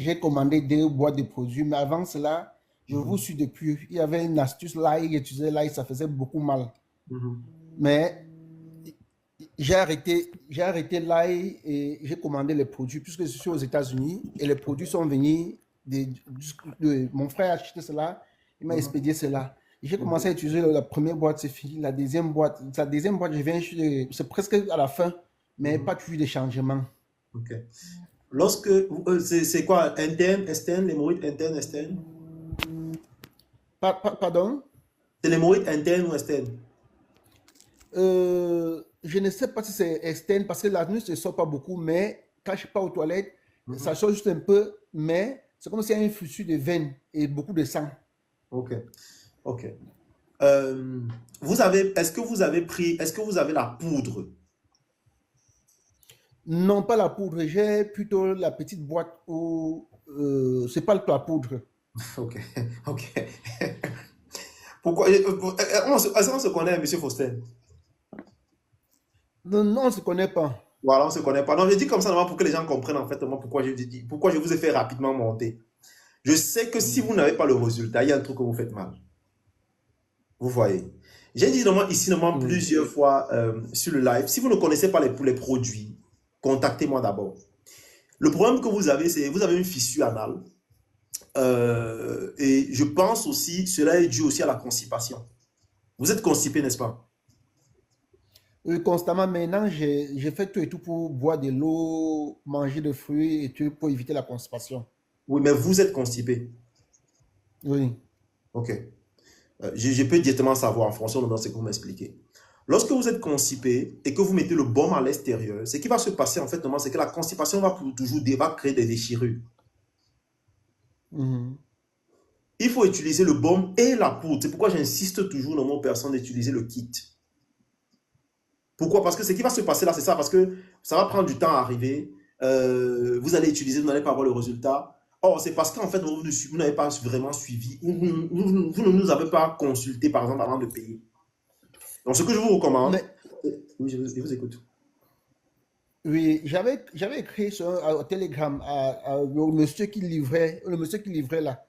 j'ai commandé 2 boîtes de produits, mais avant cela, je vous Mhm. suis depuis. Il y avait une astuce l'ail, j'utilisais l'ail, ça faisait beaucoup mal. Mhm. Mais j'ai arrêté l'ail et j'ai commandé les produits puisque je suis aux États-Unis et les produits sont venus mon frère a acheté cela, il m'a Mhm. expédié cela. J'ai commencé Ok. à utiliser la première boîte, c'est fini. La deuxième boîte, c'est presque à la fin, mais Mhm. pas toujours de changement. Ok. C'est quoi? Interne, externe, l'hémorroïde interne, externe? Pardon? C'est l'hémorroïde interne ou externe? Je ne sais pas si c'est externe parce que la nuit ne sort pas beaucoup, mais quand je pars aux toilettes, ça Mhm. sort juste un peu, mais c'est comme s'il y a une fissure de veine et beaucoup de sang. Ok. Ok. Est-ce que vous avez la poudre? Non, pas la poudre, j'ai plutôt la petite boîte où c'est pas la poudre. Ok. Ok. Pourquoi? Est-ce qu'on se connaît, Monsieur Faustin? Non, non, on ne se connaît pas. Voilà, on ne se connaît pas. Non, je dis comme ça normalement pour que les gens comprennent en fait moi, pourquoi je vous ai fait rapidement monter. Je sais que si Mhm. vous n'avez pas le résultat, il y a un truc que vous faites mal. Vous voyez. J'ai dit normalement, ici normalement, Oui. plusieurs fois sur le live, si vous ne connaissez pas les produits, contactez-moi d'abord. Le problème que vous avez, c'est que vous avez une fissure anale. Et je pense aussi, cela est dû aussi à la constipation. Vous êtes constipé, n'est-ce pas? Oui, constamment, maintenant, j'ai fait tout et tout pour boire de l'eau, manger des fruits et tout pour éviter la constipation. Oui, mais vous êtes constipé. Oui. Ok. Je peux directement savoir en fonction de ce que vous m'expliquez. Lorsque vous êtes constipé et que vous mettez le baume à l'extérieur, ce qui va se passer en fait, c'est que la constipation va pour toujours va créer des déchirures. Mhm. Il faut utiliser le baume et la poudre. C'est pourquoi j'insiste toujours dans mon personne d'utiliser le kit. Pourquoi? Parce que ce qui va se passer là, c'est ça. Parce que ça va prendre du temps à arriver. Vous allez utiliser, vous n'allez pas avoir le résultat. Or, c'est parce qu'en fait, vous n'avez pas vraiment suivi. Vous ne nous avez pas consulté, par exemple, avant de payer. Donc, ce que je vous recommande, Mais oui, je vous écoute. oui, j'avais écrit au Telegram au monsieur qui livrait, le monsieur qui livrait là.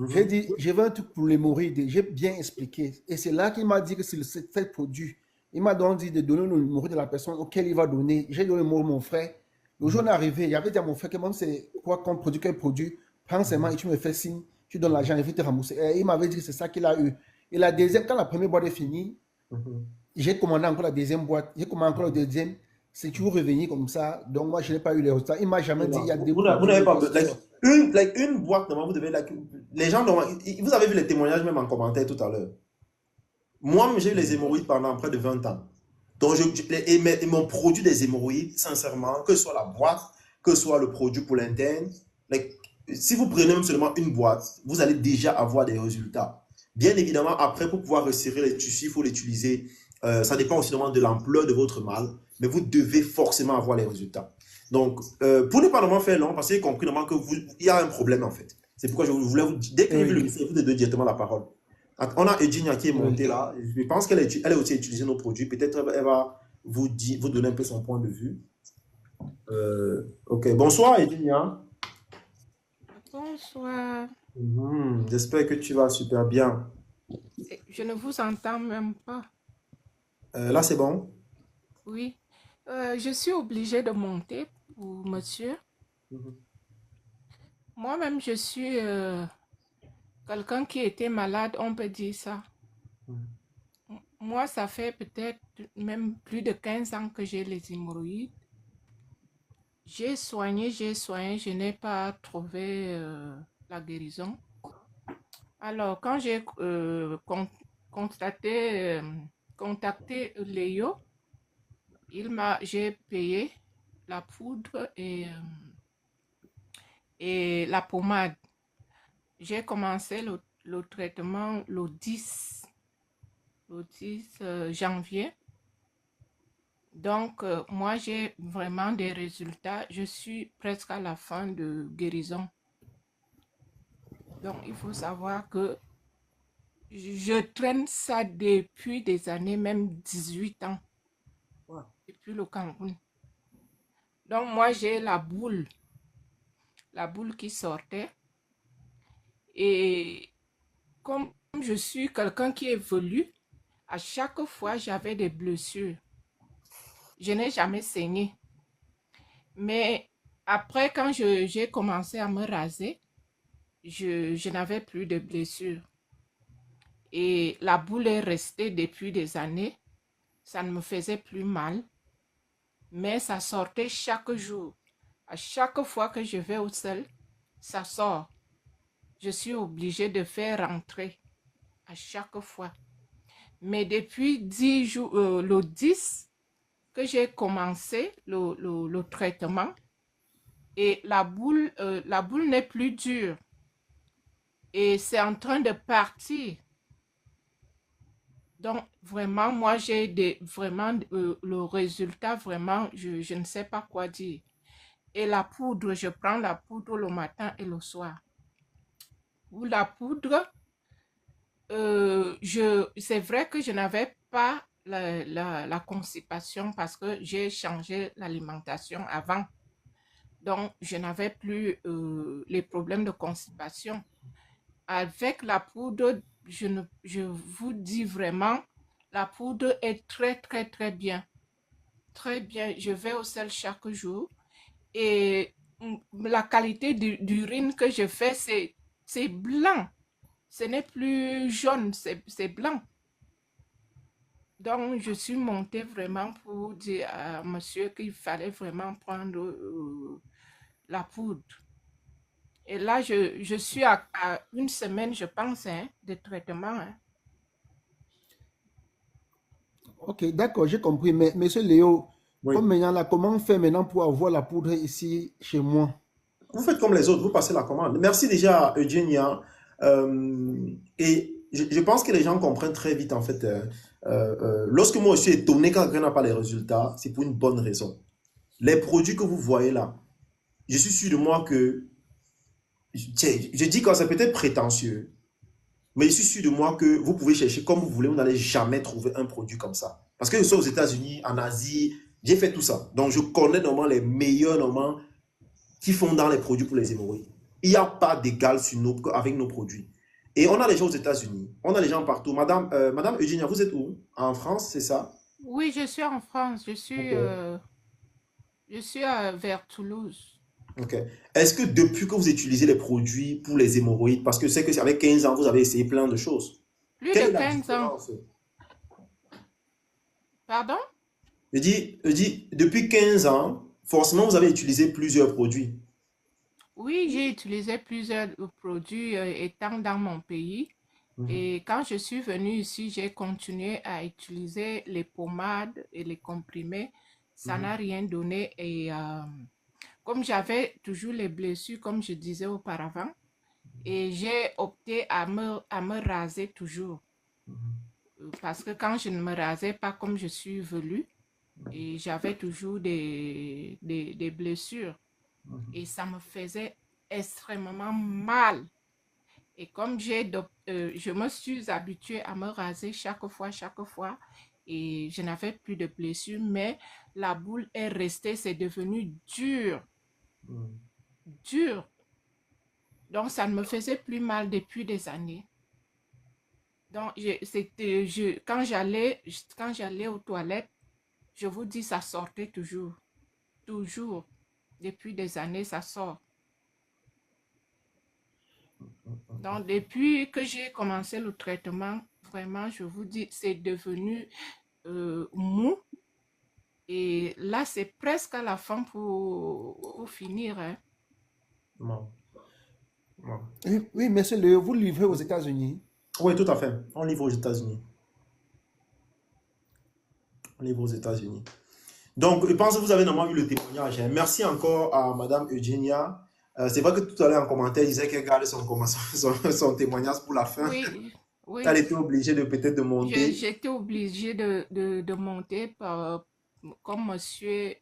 J'ai Mhm. dit, je veux un truc pour l'hémorroïde. J'ai bien expliqué. Et c'est là qu'il m'a dit que c'est tel produit. Il m'a donc dit de donner le numéro de la personne auquel il va donner. J'ai donné le numéro de mon frère. Le jour est arrivé, il avait dit à mon frère que même c'est quoi comme produit, quel produit, prends seulement et tu me fais signe, tu donnes l'argent, il va te rembourser. Et il m'avait dit que c'est ça qu'il a eu. Et quand la première boîte est finie, Mhm. j'ai commandé encore la deuxième boîte. J'ai commandé encore la Mhm. deuxième. C'est toujours revenu comme ça. Donc moi, je n'ai pas eu les résultats. Il m'a jamais dit il y a deux Vous produits n'avez ou pas quoi que ce soit. une boîte, normalement, vous devez les gens, vous avez vu les témoignages même en commentaire tout à l'heure. Moi, j'ai eu les Mhm. hémorroïdes pendant près de 20 ans. Donc, et mon produit des hémorroïdes, sincèrement, que ce soit la boîte, que ce soit le produit pour l'interne, si vous prenez même seulement une boîte, vous allez déjà avoir des résultats. Bien évidemment, après, pour pouvoir resserrer les tissus, il faut l'utiliser. Ça dépend aussi de l'ampleur de votre mal, mais vous devez forcément avoir les résultats. Donc, pour ne pas vraiment faire long, parce que j'ai compris que il y a un problème en fait. C'est pourquoi je voulais vous dire, dès que j'ai vu le Oui, message, vous donner directement la parole. On a Eugenia qui est oui. montée là. Je pense qu'elle a aussi utilisé nos produits. Peut-être elle va vous donner un peu son point de vue. Ok. Bonsoir, Eugenia. Bonsoir. J'espère que tu vas super bien. Je ne vous entends même pas. Là, c'est bon. Oui. Je suis obligée de monter pour monsieur. Mhm. Moi-même, je suis quelqu'un qui était malade, on peut dire ça. Moi, ça fait peut-être même plus de 15 ans que j'ai les hémorroïdes. J'ai soigné, je n'ai pas trouvé la guérison. Alors, quand j'ai constaté, contacté Léo, j'ai payé la poudre et la pommade. J'ai commencé le traitement le 10 janvier. Donc, moi, j'ai vraiment des résultats. Je suis presque à la fin de guérison. Donc, il faut savoir que je traîne ça depuis des années, même 18 ans, depuis le Cameroun. Donc, moi, j'ai la boule. la boule qui sortait. Et comme je suis quelqu'un qui évolue, à chaque fois, j'avais des blessures. Je n'ai jamais saigné. Mais après, quand j'ai commencé à me raser, je n'avais plus de blessures. Et la boule est restée depuis des années. Ça ne me faisait plus mal, mais ça sortait chaque jour. À chaque fois que je vais au sel, ça sort. Je suis obligée de faire rentrer à chaque fois. Mais depuis 10 jours, le 10 que j'ai commencé le traitement, et la boule n'est plus dure. Et c'est en train de partir. Donc, vraiment, moi, vraiment, le résultat, vraiment, je ne sais pas quoi dire. Et la poudre, je prends la poudre le matin et le soir. Ou la poudre, c'est vrai que je n'avais pas la constipation parce que j'ai changé l'alimentation avant. Donc, je n'avais plus les problèmes de constipation. Avec la poudre, je vous dis vraiment, la poudre est très, très, très bien. Très bien. Je vais au sel chaque jour. Et la qualité d'urine que je fais, c'est blanc. Ce n'est plus jaune, c'est blanc. Donc, je suis montée vraiment pour dire à monsieur qu'il fallait vraiment prendre la poudre. Et là, je suis à une semaine, je pense, hein, de traitement. Hein. Ok, d'accord, j'ai compris. Mais monsieur Léo, Oui. comme maintenant, là, comment on fait maintenant pour avoir la poudre ici chez moi? Vous faites comme les autres, vous passez la commande. Merci déjà, Eugenia. Et je pense que les gens comprennent très vite, en fait. Lorsque moi, je suis étonné quand quelqu'un n'a pas les résultats, c'est pour une bonne raison. Les produits que vous voyez là, je suis sûr de moi que, je dis que c'est peut-être prétentieux, mais je suis sûr de moi que vous pouvez chercher comme vous voulez, vous n'allez jamais trouver un produit comme ça. Parce que je suis aux États-Unis, en Asie, j'ai fait tout ça. Donc, je connais normalement les meilleurs normalement qui font dans les produits pour les hémorroïdes. Il n'y a pas d'égal avec nos produits. Et on a les gens aux États-Unis, on a les gens partout. Madame Eugenia, vous êtes où? En France, c'est ça? Oui, je suis en France. Ok. Je suis vers Toulouse. Ok. Est-ce que depuis que vous utilisez les produits pour les hémorroïdes, parce que c'est que avec 15 ans, vous avez essayé plein de choses, Plus quelle de est la 15 ans. différence? Pardon? Je dis, depuis 15 ans, forcément, vous avez utilisé plusieurs produits. Oui, j'ai utilisé plusieurs produits étant dans mon pays. Mhm, Et quand je suis venue ici, j'ai continué à utiliser les pommades et les comprimés. Ça mhm, n'a rien donné. Et comme j'avais toujours les blessures, comme je disais auparavant, et j'ai opté à me raser toujours. Parce que quand je ne me rasais pas comme je suis velue, et j'avais toujours des blessures. Et ça me faisait extrêmement mal. Et comme je me suis habituée à me raser chaque fois, et je n'avais plus de blessures, mais la boule est restée, c'est devenu dur, mhm. dur. Donc, ça ne me faisait plus mal depuis des années. Donc, quand j'allais aux toilettes, je vous dis, ça sortait toujours, toujours. Depuis des années, ça sort. Donc, depuis que j'ai commencé le traitement, vraiment, je vous dis, c'est devenu mou. Et là, c'est presque à la fin pour finir. Hein. Bon, bon. Oui, oui, monsieur Léo, vous livrez aux États-Unis. Oui, tout à fait. On livre aux États-Unis. On livre aux États-Unis. Donc, je pense que vous avez normalement eu le témoignage. Hein. Merci encore à Madame Eugenia. C'est vrai que tout à l'heure en commentaire, elle disait qu'elle garde son témoignage pour la fin. Oui, Elle oui. était obligée de peut-être de monter. J'étais obligée de monter comme monsieur.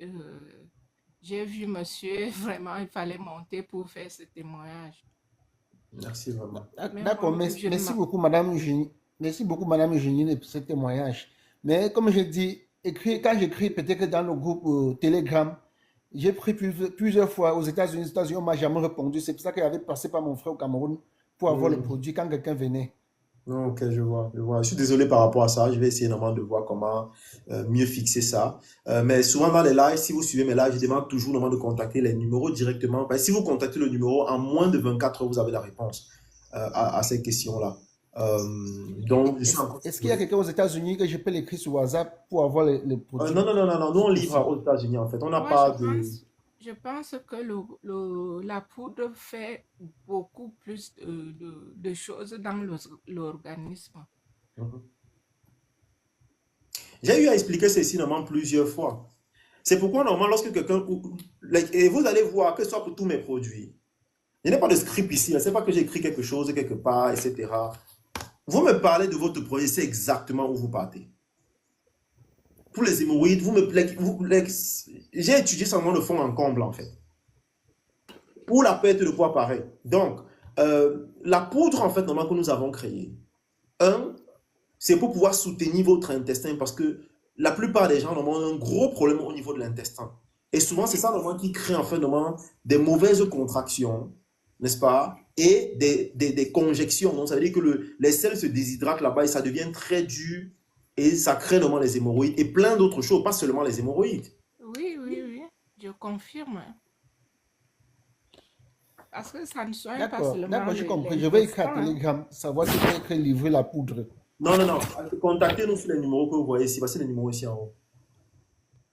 J'ai vu monsieur, vraiment, il fallait monter pour faire ce témoignage. Merci vraiment. Mais D'accord, moi-même, je ne merci m'en... beaucoup, Madame Eugénie. Merci beaucoup, Madame Eugénie, pour ce témoignage. Mais comme je dis, quand j'écris peut-être que dans le groupe Telegram, J'ai pris plusieurs fois aux États-Unis. Les États-Unis, on m'a jamais répondu. C'est pour ça qu'il avait passé par mon frère au Cameroun pour avoir le Hmm. produit quand quelqu'un venait. Ok, je vois, je vois. Je suis désolé par rapport à ça. Je vais essayer normalement de voir comment mieux fixer ça. Mais souvent dans les lives, si vous suivez mes lives, je demande toujours normalement de contacter les numéros directement. Parce que si vous contactez le numéro, en moins de 24 heures, vous avez la réponse à ces questions-là. Donc, je suis encore... Est-ce qu'il y a Oui. quelqu'un aux États-Unis que je peux l'écrire sur WhatsApp pour avoir les Non, produits, non, non, non, non. Nous, si on livre possible? aux États-Unis, en fait. On n'a Moi, pas de... je pense que la poudre fait beaucoup plus de choses dans l'organisme. Mhm. J'ai eu à expliquer ceci normalement plusieurs fois. C'est pourquoi, normalement, lorsque quelqu'un... Et vous allez voir que ce soit pour tous mes produits. Il n'y a pas de script ici. Ce n'est pas que j'ai écrit quelque chose quelque part, etc. Vous me parlez de votre projet, c'est exactement où vous partez. Pour les hémorroïdes, j'ai étudié seulement le fond en comble, en fait. Pour la perte de poids, pareil. Donc, la poudre, en fait, normalement, que nous avons créée, un, c'est pour pouvoir soutenir votre intestin parce que la plupart des gens normalement, ont un gros problème au niveau de l'intestin. Et souvent, c'est ça normalement, qui crée en fait normalement, des mauvaises contractions, n'est-ce pas? Et des conjections. Donc, ça veut dire que les selles se déshydratent là-bas et ça devient très dur et ça crée normalement les hémorroïdes et plein d'autres choses, pas seulement les hémorroïdes. Oui, oui, oui, je confirme. Parce que ça ne soigne pas D'accord, seulement d'accord, j'ai compris. Je vais écrire à l'intestin, hein. Telegram, savoir si je peux écrire livrer la poudre. Non, non, non. Contactez-nous sur les numéros que vous voyez ici. Voici les numéros ici en haut.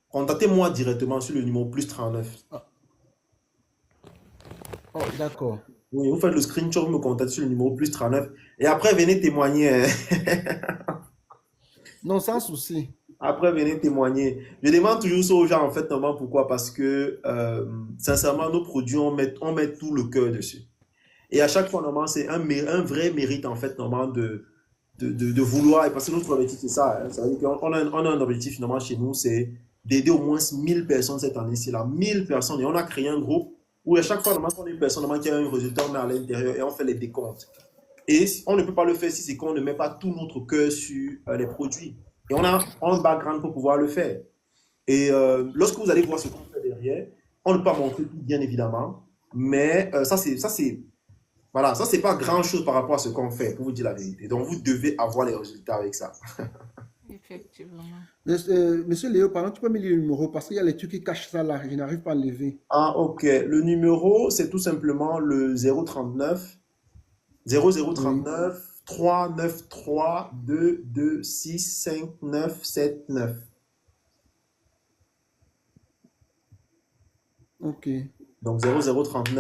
Contactez-moi directement sur le numéro +39. Ah, oh, d'accord. Oui, vous faites le screenshot, vous me contactez sur le numéro +39. Et après, venez témoigner. Hein. Non, sans souci. Après, venez témoigner. Je demande toujours ça aux gens, en fait, normalement, pourquoi? Parce que, sincèrement, nos produits, on met tout le cœur dessus. Et à chaque fois, normalement, c'est un vrai mérite, en fait, normalement, de vouloir. Et parce que notre objectif, c'est ça. Hein. Ça veut dire on a un objectif, finalement, chez nous, c'est d'aider au moins 1000 personnes cette année-ci, là. 1000 personnes. Et on a créé un groupe où, à chaque fois, normalement, on a une personne normalement, qui a un résultat, on met à l'intérieur et on fait les décomptes. Et on ne peut pas le faire si c'est qu'on ne met pas tout notre cœur sur les produits. Et on a un background pour pouvoir le faire. Et lorsque vous allez voir ce qu'on fait derrière, on ne peut pas montrer tout, bien évidemment. Mais voilà, ça, c'est pas grand-chose par rapport à ce qu'on fait, pour vous dire la vérité. Donc, vous devez avoir les résultats avec ça. Effectivement. Monsieur Léo, pardon, tu peux me lire le numéro parce qu'il y a les trucs qui cachent ça là. Je n'arrive pas à lever. Ah, ok. Le numéro, c'est tout simplement le 039 Oui, 0039 393 226 5979. ok. Donc 0039